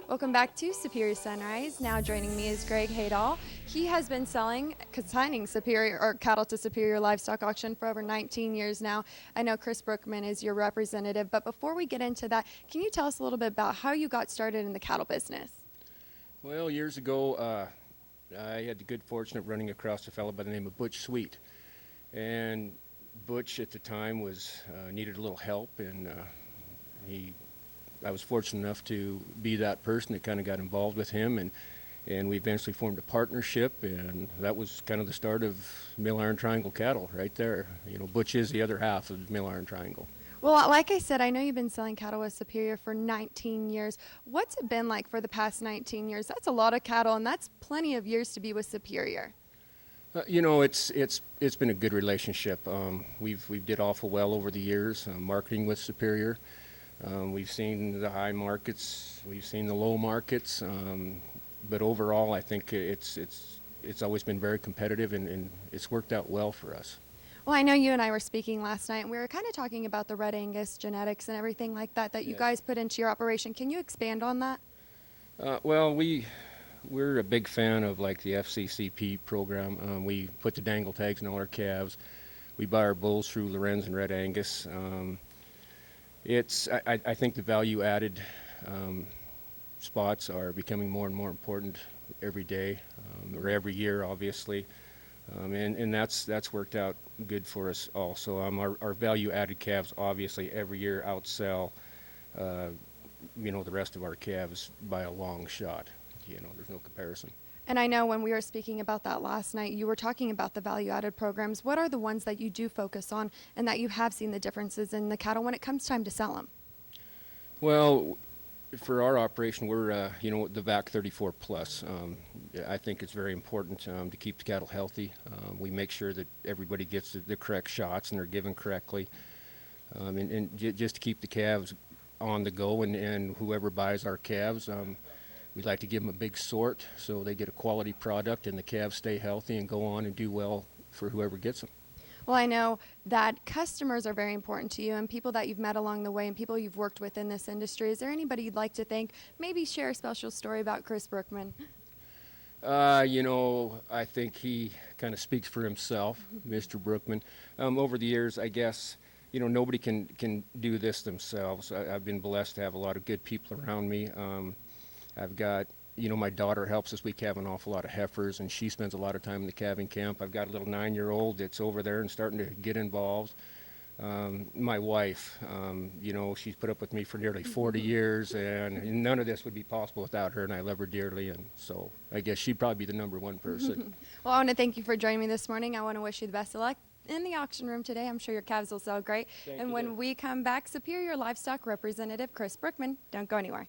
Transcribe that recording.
Welcome back to Superior Sunrise. Now joining me is Greg Haydel. He has been consigning Superior or cattle to Superior Livestock Auction for over 19 years now. I know Chris Brookman is your representative, but before we get into that, can you tell us a little bit about how you got started in the cattle business? Well, years ago, I had the good fortune of running across a fellow by the name of Butch Sweet, and Butch at the time was needed a little help, and I was fortunate enough to be that person that kind of got involved with him, and we eventually formed a partnership, and that was kind of the start of Mill Iron Triangle Cattle right there. You know, Butch is the other half of Mill Iron Triangle. Well, like I said, I know you've been selling cattle with Superior for 19 years. What's it been like for the past 19 years? That's a lot of cattle, and that's plenty of years to be with Superior. You know, it's been a good relationship. We've did awful well over the years marketing with Superior. We've seen the high markets, we've seen the low markets, but overall, I think it's always been very competitive, and it's worked out well for us. Well, I know you and I were speaking last night, and we were kind of talking about the Red Angus genetics and everything like that you Yes. guys put into your operation. Can you expand on that? Well, we're a big fan of like the FCCP program. We put the dangle tags in all our calves. We buy our bulls through Lorenz and Red Angus. I think the value added spots are becoming more and more important every day, or every year, obviously. And that's worked out good for us also. Our value added calves obviously every year outsell the rest of our calves by a long shot. There's no comparison. And I know when we were speaking about that last night, you were talking about the value-added programs. What are the ones that you do focus on and that you have seen the differences in the cattle when it comes time to sell them? Well, for our operation, we're the VAC 34 plus. I think it's very important to keep the cattle healthy. We make sure that everybody gets the correct shots and they're given correctly, just to keep the calves on the go, and whoever buys our calves, we'd like to give them a big sort so they get a quality product and the calves stay healthy and go on and do well for whoever gets them. Well, I know that customers are very important to you and people that you've met along the way and people you've worked with in this industry. Is there anybody you'd like to thank? Maybe share a special story about Chris Brookman. I think he kind of speaks for himself, Mr. Brookman. Over the years, I guess, nobody can do this themselves. I've been blessed to have a lot of good people around me. I've got, my daughter helps us. We calve an awful lot of heifers, and she spends a lot of time in the calving camp. I've got a little 9-year-old that's over there and starting to get involved. My wife, she's put up with me for nearly 40 years, and none of this would be possible without her, and I love her dearly, and so I guess she'd probably be the number one person. Well, I want to thank you for joining me this morning. I want to wish you the best of luck in the auction room today. I'm sure your calves will sell great. Thank and you, when dear. we come back, Superior Livestock Representative Chris Brookman, don't go anywhere.